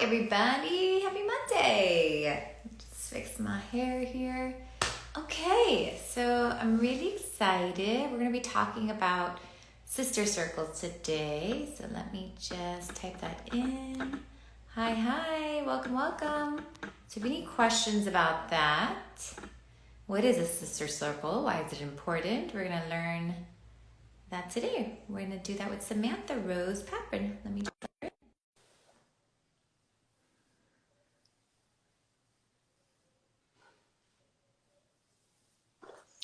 Everybody. Happy Monday. Just fix my hair here. Okay, so I'm really excited. We're going to be talking about sister circles today. So let me just type that in. Hi. Welcome, welcome. So if you have any questions about that, what is a sister circle? Why is it important? We're going to learn that today. We're going to do that with Samantha Rose Paprin. Let me just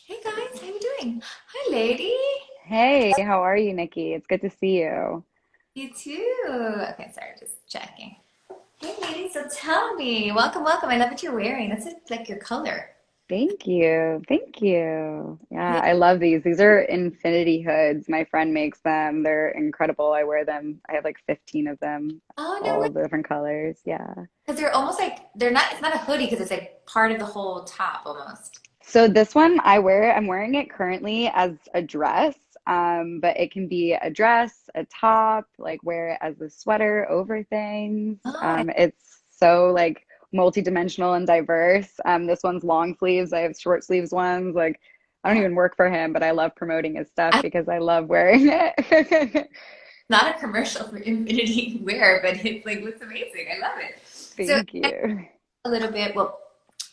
Hey guys, how you doing? Hi lady. Hey, how are you, Nikki? It's good to see you. You too. Okay, sorry, just checking. Hey lady, so tell me, welcome. I love what you're wearing. That's like your color. Thank you. Thank you. Yeah, Yeah. I love these. These are infinity hoods. My friend makes them. They're incredible. I wear them. I have like 15 of them, Oh no way. all the different colors. Yeah. Because they're almost like they're not. It's not a hoodie because it's like part of the whole top almost. So this one I'm wearing it currently as a dress, but it can be a dress, a top, like wear it as a sweater over things. Oh, It's so like multi-dimensional and diverse. This one's long sleeves. I have short sleeves ones. Like I don't oh. even work for him, but I love promoting his stuff I because I love wearing it. not a commercial for Infinity Wear, but it's like looks amazing. I love it. So Thank you. a little bit.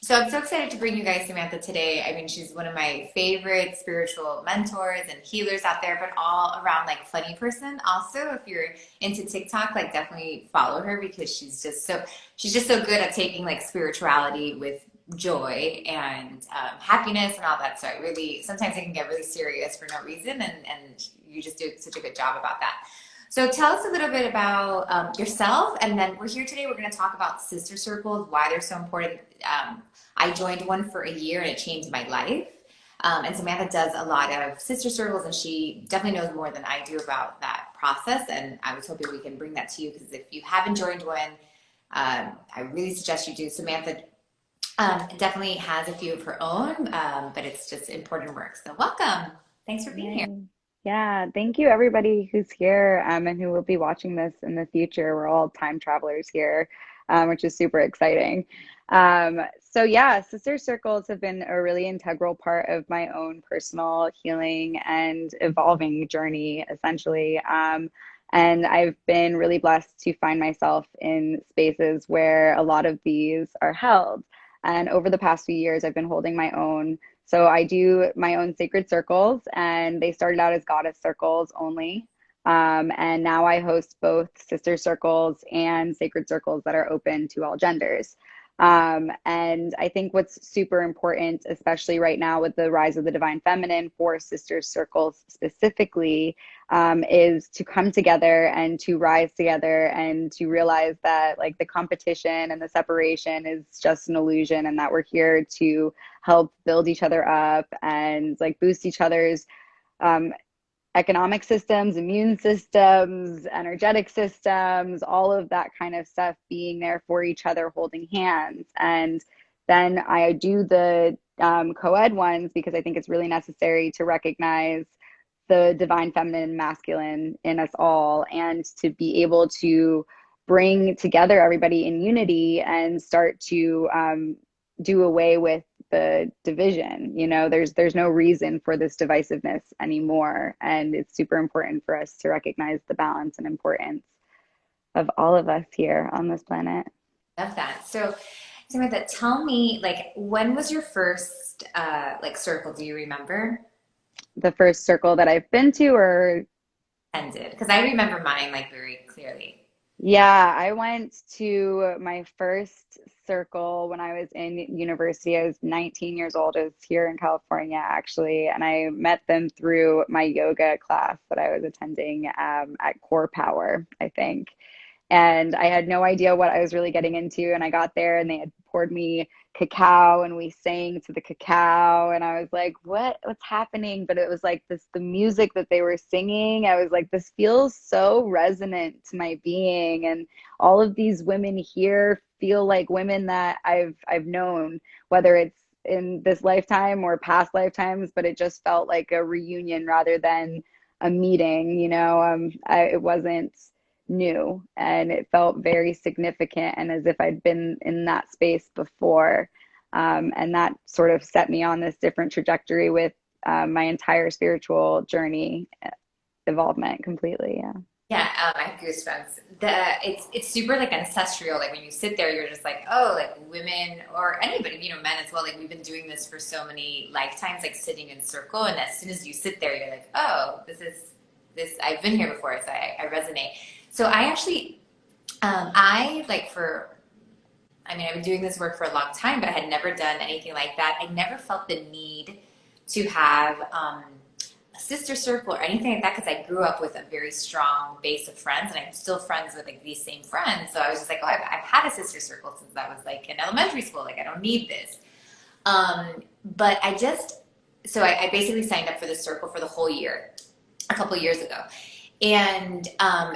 So I'm so excited to bring you guys Samantha today. I mean, she's one of my favorite spiritual mentors and healers out there, but all around like funny person. Also, if you're into TikTok, like definitely follow her because she's just so good at taking like spirituality with joy and happiness and all that. So I really sometimes it can get really serious for no reason, and you just do such a good job about that. So tell us a little bit about yourself, and then we're here today. We're going to talk about sister circles, why they're so important. I joined one for a year, and it changed my life. And Samantha does a lot of sister circles, and she definitely knows more than I do about that process. And I was hoping we can bring that to you because if you haven't joined one, I really suggest you do. Samantha definitely has a few of her own, but it's just important work. So welcome. Thanks for being here. Yay. Yeah, thank you everybody who's here and who will be watching this in the future. We're all time travelers here, which is super exciting. So yeah, sister circles have been a really integral part of my own personal healing and evolving journey, essentially. And I've been really blessed to find myself in spaces where a lot of these are held. And over the past few years, I've been holding my own. So I do my own sacred circles, and they started out as goddess circles only. And now I host both sister circles and sacred circles that are open to all genders. And I think what's super important, especially right now with the rise of the divine feminine for sister circles specifically, is to come together and to rise together and to realize that like the competition and the separation is just an illusion and that we're here to help build each other up and like boost each other's um, economic systems, immune systems, energetic systems, all of that kind of stuff, being there for each other, holding hands. And then I do the co-ed ones because I think it's really necessary to recognize the divine feminine and masculine in us all and to be able to bring together everybody in unity and start to do away with the division. You know, there's no reason for this divisiveness anymore, and it's super important for us to recognize the balance and importance of all of us here on this planet. Love that. So, Samantha, tell me, like, when was your first like circle? Do you remember? The first circle that I've been to, or Ended? Because I remember mine like very clearly. yeah, I went to my first circle when I was in university. I was 19 years old. I was here in California, actually, and I met them through my yoga class that I was attending at Core Power, I think. And I had no idea what I was really getting into. And I got there and they had poured me cacao and we sang to the cacao. And I was like, what's happening? But it was like this, the music that they were singing, I was like, this feels so resonant to my being. And all of these women here feel like women that I've known, whether it's in this lifetime or past lifetimes, but it just felt like a reunion rather than a meeting, you know. It wasn't new, and it felt very significant and as if I'd been in that space before. And that sort of set me on this different trajectory with my entire spiritual journey involvement completely. Yeah. Yeah, I have goosebumps. It's super like ancestral. Like when you sit there, you're just like, oh, like women or anybody, men as well. Like we've been doing this for so many lifetimes, like sitting in circle. And as soon as you sit there, you're like, oh, this is this. I've been here before, so I resonate. So I actually, I like for. I mean, I've been doing this work for a long time, but I had never done anything like that. I never felt the need to have a sister circle or anything like that because I grew up with a very strong base of friends, and I'm still friends with like these same friends. So I was just like, oh, I've had a sister circle since I was like in elementary school. Like I don't need this. But I basically signed up for the circle for the whole year a couple years ago, and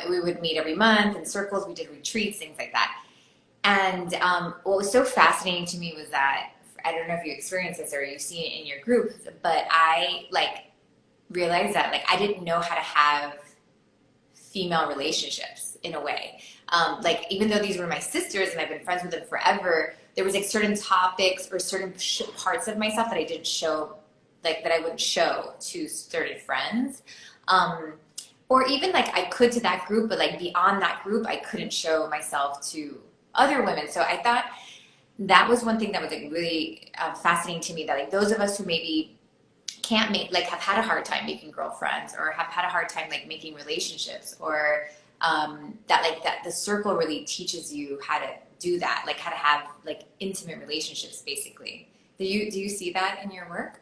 we would meet every month in circles. We did retreats, things like that. And what was so fascinating to me was that I don't know if you experienced this or you've seen it in your group, but I like realized that like I didn't know how to have female relationships in a way. Like even though these were my sisters and I've been friends with them forever, there was like certain topics or certain parts of myself that I didn't show, like that I wouldn't show to certain friends. Or even like I could to that group, but like beyond that group, I couldn't show myself to other women. So I thought that was one thing that was like really fascinating to me, that like those of us who maybe can't make, like have had a hard time making girlfriends or have had a hard time like making relationships, or that the circle really teaches you how to do that, like how to have like intimate relationships basically. Do you see that in your work?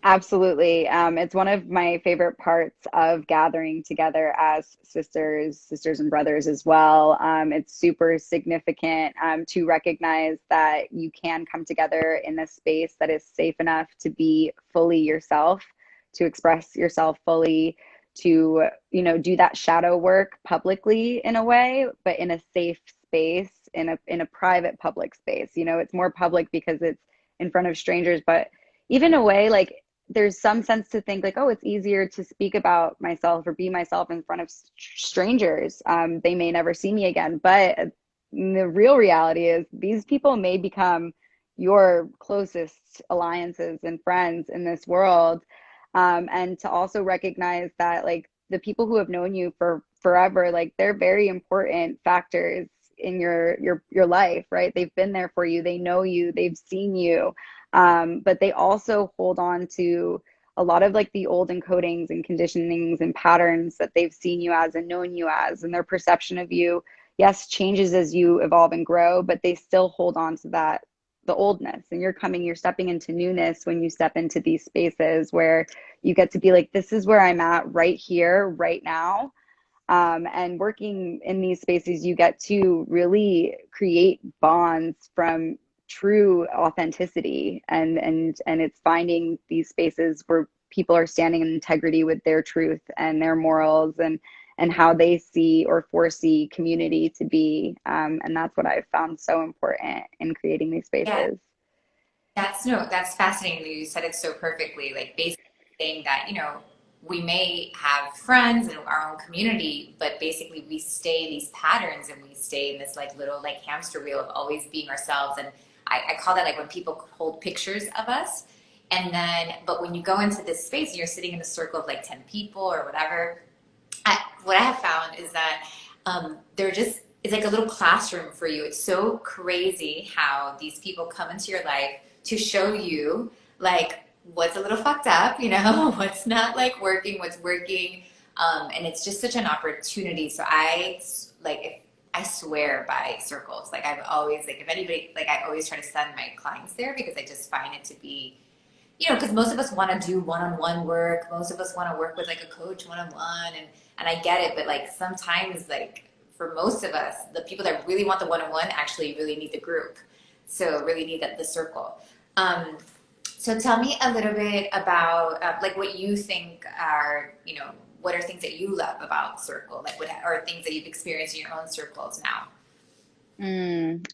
Absolutely. It's one of my favorite parts of gathering together as sisters and brothers as well. It's super significant to recognize that you can come together in a space that is safe enough to be fully yourself, to express yourself fully, to, do that shadow work publicly in a way, but in a safe space, in a private public space. It's more public because it's in front of strangers, but even a way like there's some sense to think like, oh, it's easier to speak about myself or be myself in front of strangers. They may never see me again, but the real reality is these people may become your closest alliances and friends in this world. And to also recognize that like the people who have known you for forever, like they're very important factors in your life, right? They've been there for you, they know you, they've seen you, but they also hold on to a lot of like the old encodings and conditionings and patterns that they've seen you as and known you as, and their perception of you, yes, changes as you evolve and grow, but they still hold on to that, the oldness. And you're stepping into newness when you step into these spaces where you get to be like, this is where I'm at right here, right now. And working in these spaces, you get to really create bonds from true authenticity, and it's finding these spaces where people are standing in integrity with their truth and their morals and how they see or foresee community to be. And that's what I've found so important in creating these Yeah, spaces. that's fascinating that you said it so perfectly. Like basically saying that, we may have friends in our own community, but basically we stay in these patterns and we stay in this like little like hamster wheel of always being ourselves. And I call that like when people hold pictures of us. And then, but when you go into this space and you're sitting in a circle of like 10 people or whatever, what I have found is that they're just, it's like a little classroom for you. It's so crazy how these people come into your life to show you like what's a little fucked up, what's not like working, what's working. And it's just such an opportunity. So I swear by circles. Like I've always, like if anybody, like I always try to send my clients there because I just find it to be, because most of us want to do one-on-one work. Most of us want to work with like a coach one-on-one, and I get it, but like sometimes like for most of us, the people that really want the one-on-one actually really need the group. So really need the circle. So tell me a little bit about like what you think are, what are things that you love about circle? Like what are things that you've experienced in your own circles now?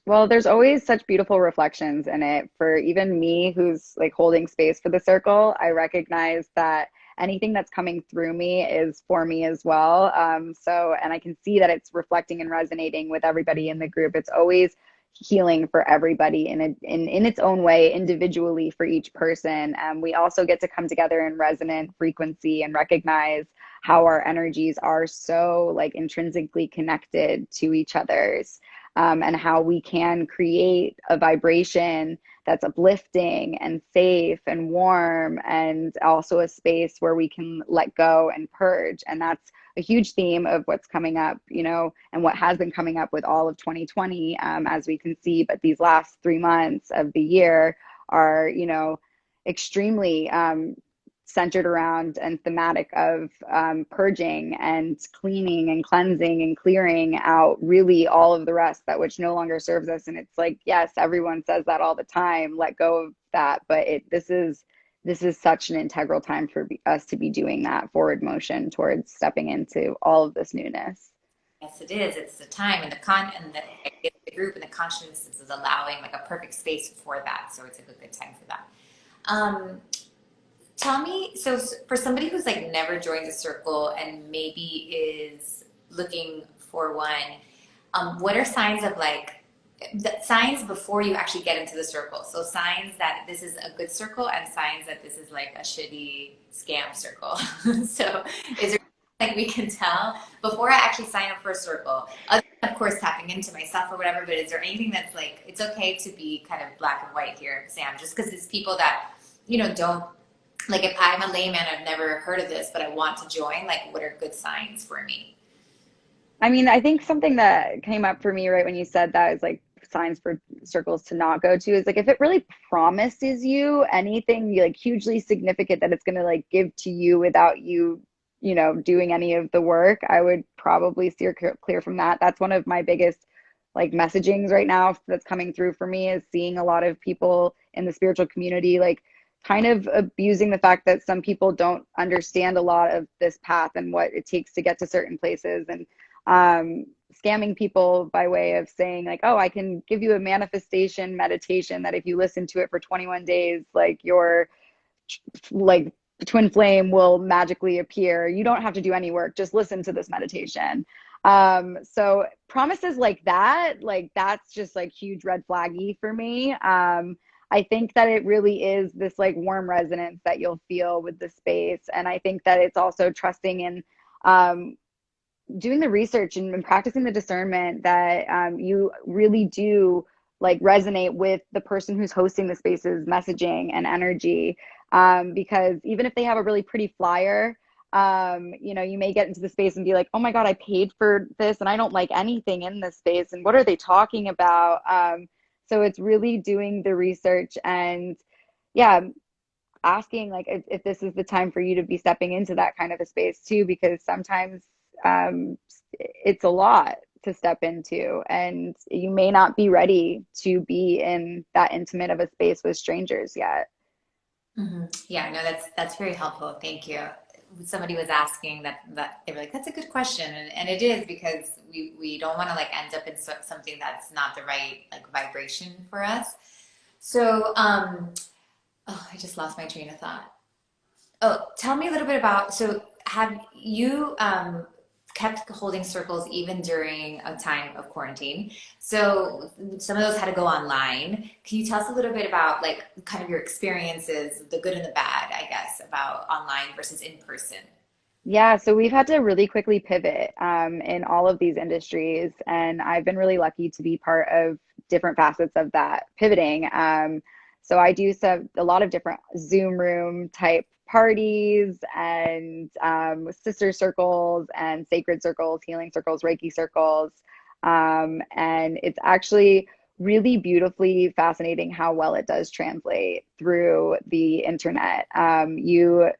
Well, there's always such beautiful reflections in it. For even me, who's like holding space for the circle, I recognize that anything that's coming through me is for me as well. And I can see that it's reflecting and resonating with everybody in the group. It's always healing for everybody in its own way, individually for each person. We also get to come together in resonant frequency and recognize how our energies are so like intrinsically connected to each other's, and how we can create a vibration that's uplifting and safe and warm, and also a space where we can let go and purge. And that's a huge theme of what's coming up, and what has been coming up with all of 2020, as we can see. But these last 3 months of the year are, extremely centered around and thematic of purging and cleaning and cleansing and clearing out really all of the rest that which no longer serves us. And it's like, yes, everyone says that all the time, let go of that, but this is such an integral time for us to be doing that forward motion towards stepping into all of this newness. Yes, it is. It's the time and the group and the consciousness is allowing like a perfect space for that. So it's a good time for that. Tell me, so for somebody who's like never joined the circle and maybe is looking for one, what are signs of like the signs before you actually get into the circle? So signs that this is a good circle and signs that this is like a shitty scam circle. So is there like we can tell before I actually sign up for a circle? Other than, of course, tapping into myself or whatever, but is there anything that's like it's okay to be kind of black and white here, Sam? Just because it's people that don't. Like if I'm a layman, I've never heard of this, but I want to join, like what are good signs for me? I mean, I think something that came up for me right when you said that is like signs for circles to not go to is like if it really promises you anything like hugely significant that it's going to like give to you without you, doing any of the work, I would probably steer clear from that. That's one of my biggest like messagings right now that's coming through for me, is seeing a lot of people in the spiritual community like kind of abusing the fact that some people don't understand a lot of this path and what it takes to get to certain places, and scamming people by way of saying like, oh, I can give you a manifestation meditation that if you listen to it for 21 days, like your like twin flame will magically appear. You don't have to do any work. Just listen to this meditation. So promises like that, like that's just like huge red flaggy for me. I think that it really is this like warm resonance that you'll feel with the space. And I think that it's also trusting in doing the research and practicing the discernment that you really do like resonate with the person who's hosting the space's messaging and energy. Because even if they have a really pretty flyer, you may get into the space and be like, oh my God, I paid for this and I don't like anything in this space. And what are they talking about? So it's really doing the research and asking like if this is the time for you to be stepping into that kind of a space too, because sometimes it's a lot to step into and you may not be ready to be in that intimate of a space with strangers yet. Mm-hmm. Yeah, no, that's very helpful. Thank you. Somebody was asking that they were like, that's a good question. And it is because we don't want to like end up in something that's not the right like vibration for us. So, I just lost my train of thought. Oh, tell me a little bit about, so have you kept holding circles even during a time of quarantine? So some of those had to go online. Can you tell us a little bit about like kind of your experiences, the good and the bad, I guess, about online versus in person? Yeah, so we've had to really quickly pivot in all of these industries, and I've been really lucky to be part of different facets of that pivoting. So I do a lot of different Zoom room type parties and sister circles and sacred circles, healing circles, Reiki circles. And it's actually really beautifully fascinating how well it does translate through the internet. You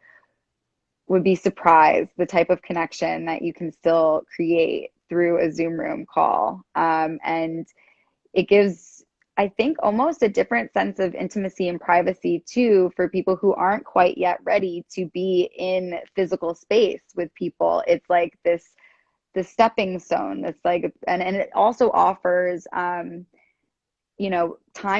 would be surprised the type of connection that you can still create through a Zoom room call. And it gives, I think, almost a different sense of intimacy and privacy too for people who aren't quite yet ready to be in physical space with people. It's like the stepping stone. It's like, and it also offers, time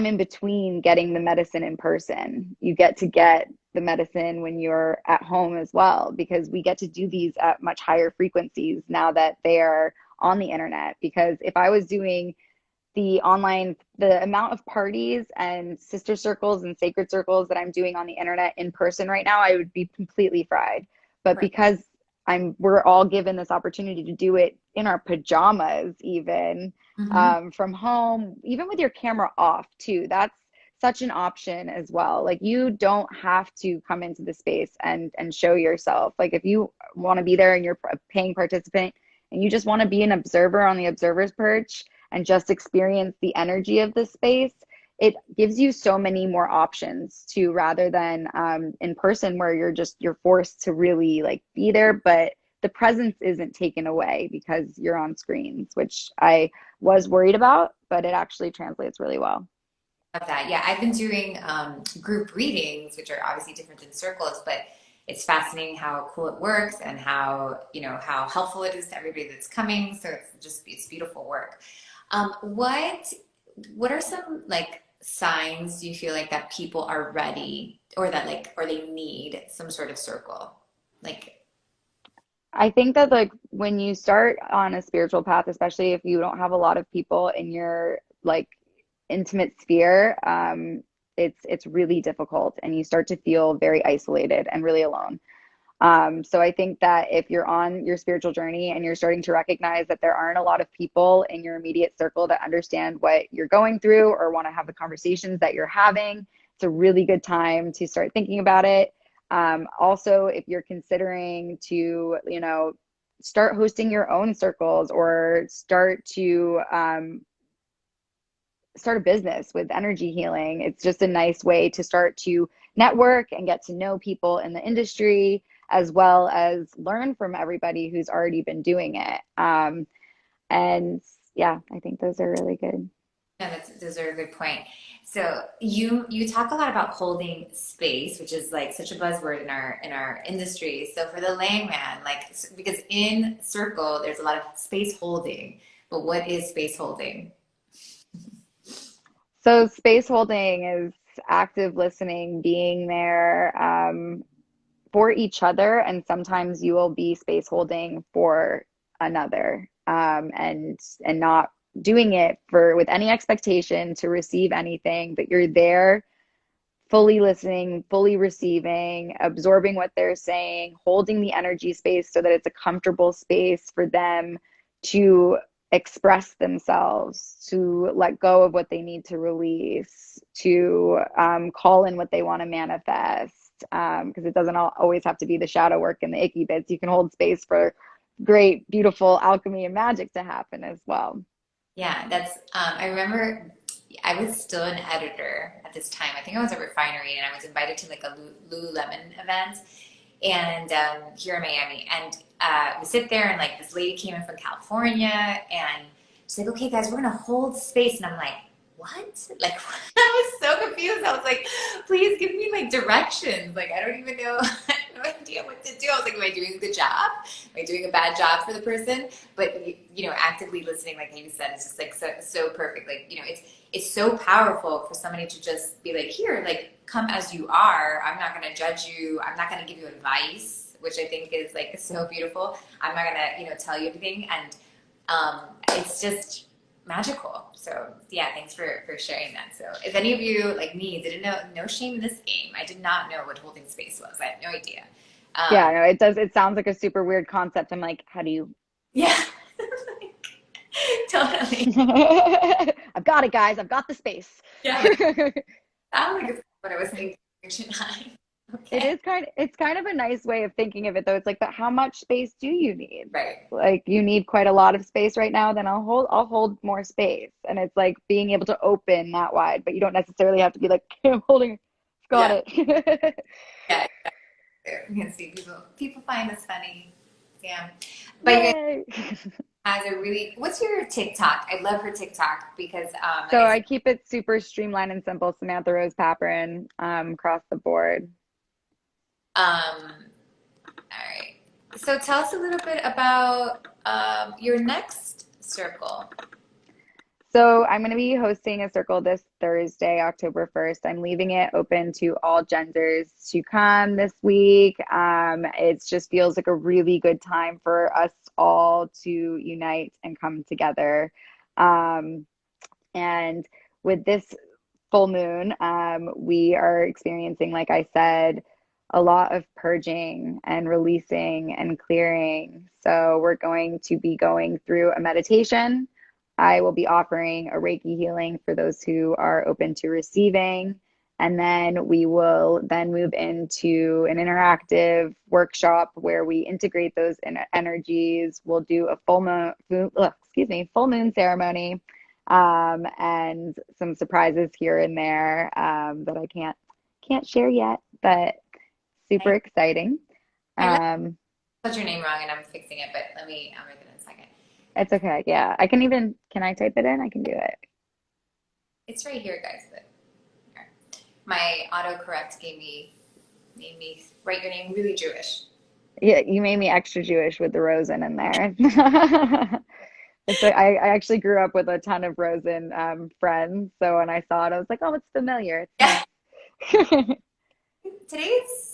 in between getting the medicine in person. You get to get the medicine when you're at home as well, because we get to do these at much higher frequencies now that they are on the internet. Because if I was doing the amount of parties and sister circles and sacred circles that I'm doing on the internet in person right now, I would be completely fried. But Right. because we're all given this opportunity to do it in our pajamas, even Hmm. from home, even with your camera off too. That's such an option as well. Like you don't have to come into the space and show yourself. Like if you want to be there and you're a paying participant and you just want to be an observer on the observer's perch and just experience the energy of the space, it gives you so many more options to, rather than in person where you're forced to really like be there, but the presence isn't taken away because you're on screens, which I was worried about, but it actually translates really well. Love that. Yeah, I've been doing group readings, which are obviously different than circles, but it's fascinating how cool it works and how, how helpful it is to everybody that's coming. So it's beautiful work. What are some like signs you feel like that people are ready or that like or they need some sort of circle? Like, I think that like when you start on a spiritual path, especially if you don't have a lot of people in your like intimate sphere, it's really difficult and you start to feel very isolated and really alone. So I think that if you're on your spiritual journey and you're starting to recognize that there aren't a lot of people in your immediate circle that understand what you're going through or want to have the conversations that you're having, it's a really good time to start thinking about it. Also, if you're considering to, start hosting your own circles or start a business with energy healing. It's just a nice way to start to network and get to know people in the industry, as well as learn from everybody who's already been doing it. And yeah, I think those are really good. no, those are a good point. So you talk a lot about holding space, which is like such a buzzword in our industry. So for the layman, because in circle there's a lot of space holding, but what is space holding? So space holding is active listening, being there for each other, and sometimes you will be space holding for another, and not doing it for with any expectation to receive anything, but you're there fully listening, fully receiving, absorbing what they're saying, holding the energy space so that it's a comfortable space for them to express themselves, to let go of what they need to release, to call in what they want to manifest. Because it doesn't always have to be the shadow work and the icky bits. You can hold space for great, beautiful alchemy and magic to happen as well. Yeah, I remember I was still an editor at this time. I think I was a refinery and I was invited to like a Lululemon event and here in Miami. And we sit there and like this lady came in from California and she's like, okay, guys, we're going to hold space. And I'm like, what? Like, I was so confused. I was like, please give me like directions. Like, I don't even know, I have no idea what to do. I was like, am I doing a good job? Am I doing a bad job for the person? But, actively listening, like you said, is just like so perfect. Like, it's so powerful for somebody to just be like, here, like, come as you are. I'm not going to judge you. I'm not going to give you advice, which I think is like so beautiful. I'm not going to, tell you everything. And it's just magical. So yeah, thanks for sharing that. So if any of you like me didn't know, no shame in this game. I did not know what holding space was. I had no idea. Yeah, Um, no, it does. It sounds like a super weird concept. I'm like, how do you? yeah, totally. I've got it, guys. I've got the space. Yeah, like sounds like it's what I was thinking. Should I? Okay. It's kind of a nice way of thinking of it though. It's like, but how much space do you need? Right. Like you need quite a lot of space right now, then I'll hold more space. And it's like being able to open that wide, but you don't necessarily have to be like, I'm holding, got Yeah. it. Yeah. You can see people find this funny. Yeah. But you guys Yay. has a really what's your TikTok? I love her TikTok because like So I I keep it super streamlined and simple. Samantha Rose Paprin, across the board. all right. So tell us a little bit about your next circle. So I'm going to be hosting a circle this Thursday, October 1st. I'm leaving it open to all genders to come this week. It just feels like a really good time for us all to unite and come together. Um, and with this full moon, we are experiencing, like I said, a lot of purging and releasing and clearing. So we're going to be going through a meditation. I will be offering a Reiki healing for those who are open to receiving. And then we will then move into an interactive workshop where we integrate those energies. We'll do a full moon ceremony, and some surprises here and there, that I can't share yet, but super I, exciting. I really Um, spelled your name wrong and I'm fixing it, but I'll make it in a second. it's okay. Yeah, can I type it in? I can do it. It's right here, guys. But here. My autocorrect made me write your name really Jewish. Yeah, you made me extra Jewish with the Rosen in there. I actually grew up with a ton of Rosen friends, so when I saw it, I was like, oh, it's familiar. It's Yeah. nice.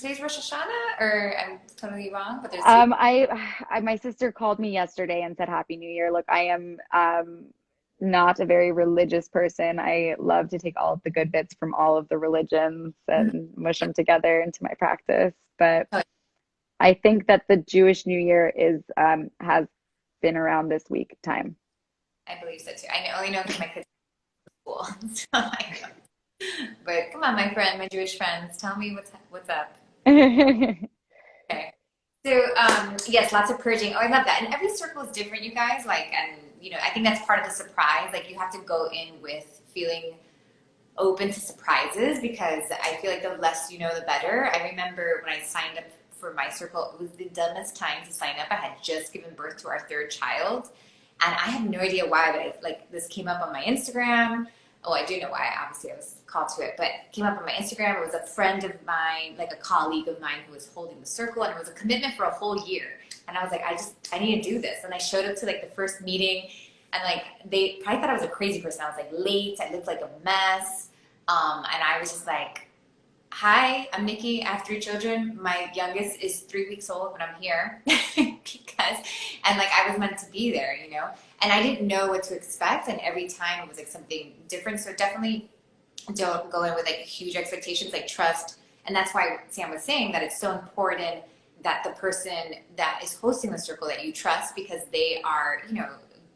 Today's Rosh Hashanah or I'm totally wrong, but there's two. My sister called me yesterday and said Happy New Year. Look, I am not a very religious person. I love to take all of the good bits from all of the religions and mush them together into my practice. But Oh, I think that the Jewish New Year is has been around this week time. I believe so too. Only know because my kids are in school. So I know. But come on, my friend, my Jewish friends, tell me what's up. Okay. So yes, lots of purging. Oh, I love that. And every circle is different, you guys. Like, and I think that's part of the surprise. Like, you have to go in with feeling open to surprises because I feel like the less you know, the better. I remember when I signed up for my circle, it was the dumbest time to sign up. I had just given birth to our third child, and I have no idea why, but like this came up on my Instagram. Oh, I do know why. Obviously, I was called to it, but it came up on my Instagram. It was a friend of mine, like a colleague of mine, who was holding the circle, and it was a commitment for a whole year. And I was like, I need to do this. And I showed up to like the first meeting, and like they probably thought I was a crazy person. I was like late. I looked like a mess, and I was just like, hi, I'm Nikki. I have three children. My youngest is 3 weeks old when I'm here and like I was meant to be there, and I didn't know what to expect. And every time it was like something different. So definitely don't go in with like huge expectations, like trust. And that's why Sam was saying that it's so important that the person that is hosting the circle that you trust, because they are,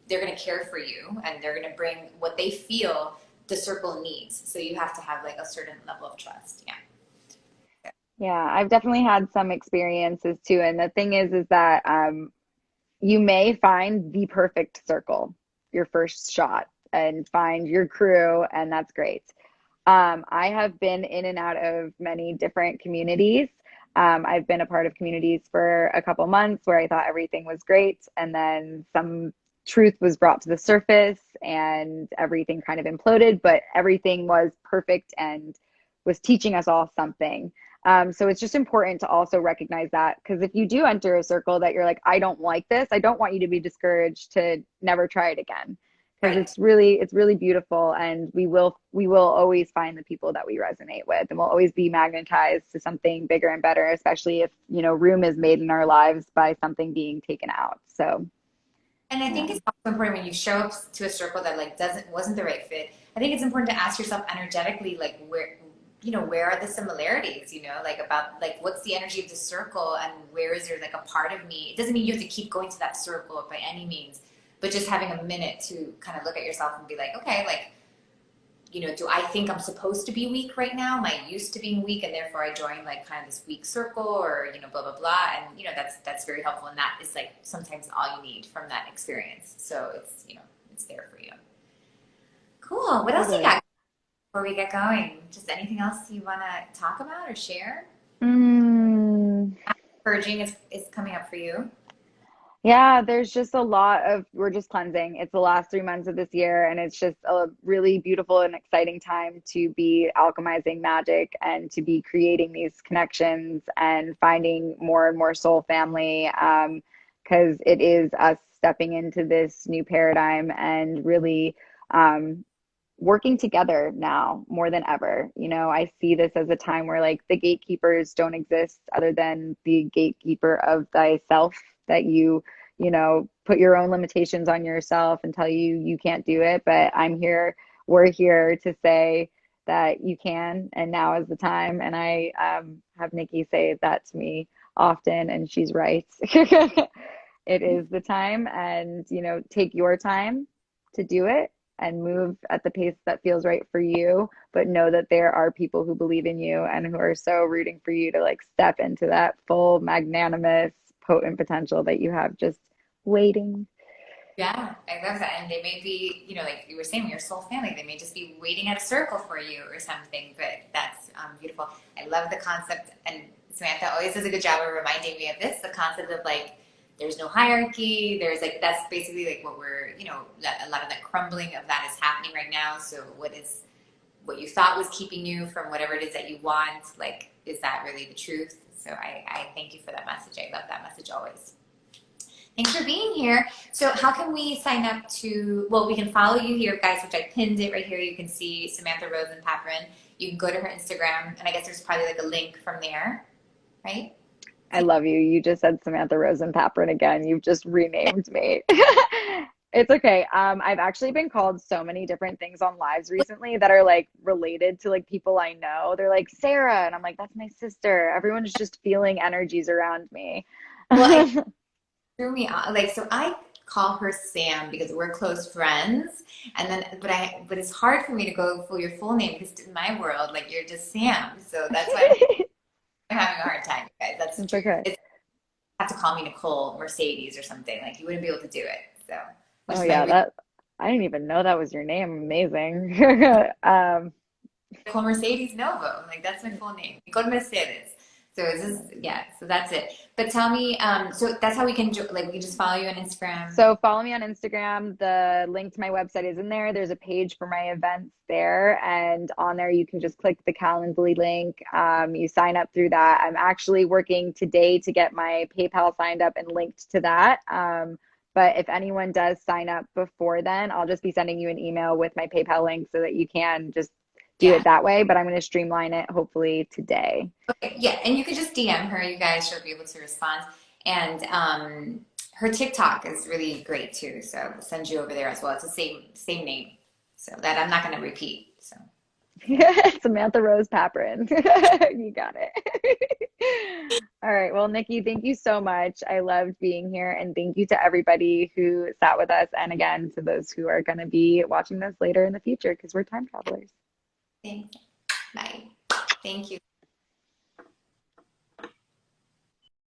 they're going to care for you and they're going to bring what they feel the circle needs. So you have to have like a certain level of trust. Yeah. Yeah, I've definitely had some experiences too. And the thing is that you may find the perfect circle, your first shot, and find your crew, and that's great. I have been in and out of many different communities. I've been a part of communities for a couple months where I thought everything was great, and then some truth was brought to the surface and everything kind of imploded, but everything was perfect and was teaching us all something. So it's just important to also recognize that, because if you do enter a circle that you're like, I don't like this, I don't want you to be discouraged to never try it again, because Right. it's really beautiful, and we will always find the people that we resonate with, and we'll always be magnetized to something bigger and better, especially if room is made in our lives by something being taken out. So And I yeah. think it's also important when you show up to a circle that like wasn't the right fit. I think it's important to ask yourself energetically, like where are the similarities, like about like what's the energy of the circle and where is there like a part of me. It doesn't mean you have to keep going to that circle by any means, but just having a minute to kind of look at yourself and be like, okay, like, do I think I'm supposed to be weak right now? Am I used to being weak and therefore I join like kind of this weak circle, or, blah, blah, blah. And, that's very helpful. And that is like sometimes all you need from that experience. So it's there for you. Cool. What else you Totally. got before we get going? Just anything else you want to talk about or share? Mm. Purging is coming up for you. Yeah, there's just a lot of, we're just cleansing. It's the last 3 months of this year, and it's just a really beautiful and exciting time to be alchemizing magic and to be creating these connections and finding more and more soul family. Because it is us stepping into this new paradigm and really working together now more than ever. You know, I see this as a time where like the gatekeepers don't exist other than the gatekeeper of thyself, that you know, put your own limitations on yourself and tell you you can't do it. But I'm here, we're here to say that you can, and now is the time. And I have Nikki say that to me often, and she's right. It is the time, and you know, take your time to do it and move at the pace that feels right for you, but know that there are people who believe in you and who are so rooting for you to like step into that full magnanimous potent potential that you have just waiting. Yeah, I love that. And they may be, you know, like you were saying, your soul family, they may just be waiting at a circle for you or something, but that's beautiful. I love the concept. And Samantha always does a good job of reminding me of this, the concept of like, there's no hierarchy. There's like, that's basically like what we're, you know, that a lot of that crumbling of that is happening right now. So what you thought was keeping you from whatever it is that you want, like, is that really the truth? So I thank you for that message. I love that message always. Thanks for being here. So how can we sign up to, well, we can follow you here, guys, which I pinned it right here. You can see Samantha Rose and Paprin. You can go to her Instagram, and I guess there's probably like a link from there, right? I love you. You just said Samantha Rosen Paprin again. You've just renamed me. It's okay. I've actually been called so many different things on lives recently that are like related to like people I know. They're like Sarah, and I'm like, that's my sister. Everyone's just feeling energies around me. Well, it threw me off. Like, so I call her Sam because we're close friends, and then but it's hard for me to go for your full name because in my world, like you're just Sam. So that's why I'm having a hard time, guys. That's the It's truth. okay. It's have to call me Nicole Mercedes or something. Like you wouldn't be able to do it. So, which Oh is my yeah, real that I didn't even know that was your name. Amazing. Nicole Mercedes Novo. Like that's my full name. Nicole Mercedes. So is this yeah, so that's it. But tell me, so that's how we can like we can just follow you on Instagram. So follow me on Instagram. The link to my website is in there. There's a page for my events there, and on there you can just click the Calendly link. You sign up through that. I'm actually working today to get my PayPal signed up and linked to that. But if anyone does sign up before then, I'll just be sending you an email with my PayPal link so that you can just do Yeah. it that way. But I'm going to streamline it hopefully today. Okay. Yeah. And you could just DM her, you guys. She'll be able to respond. And her TikTok is really great too. So I'll send you over there as well. It's the same name. So that I'm not gonna repeat. So Samantha Rose Paprin. You got it. All right. Well, Nikki, thank you so much. I loved being here. And thank you to everybody who sat with us. And again, to those who are going to be watching this later in the future, because we're time travelers. thanks. Bye. Thank you.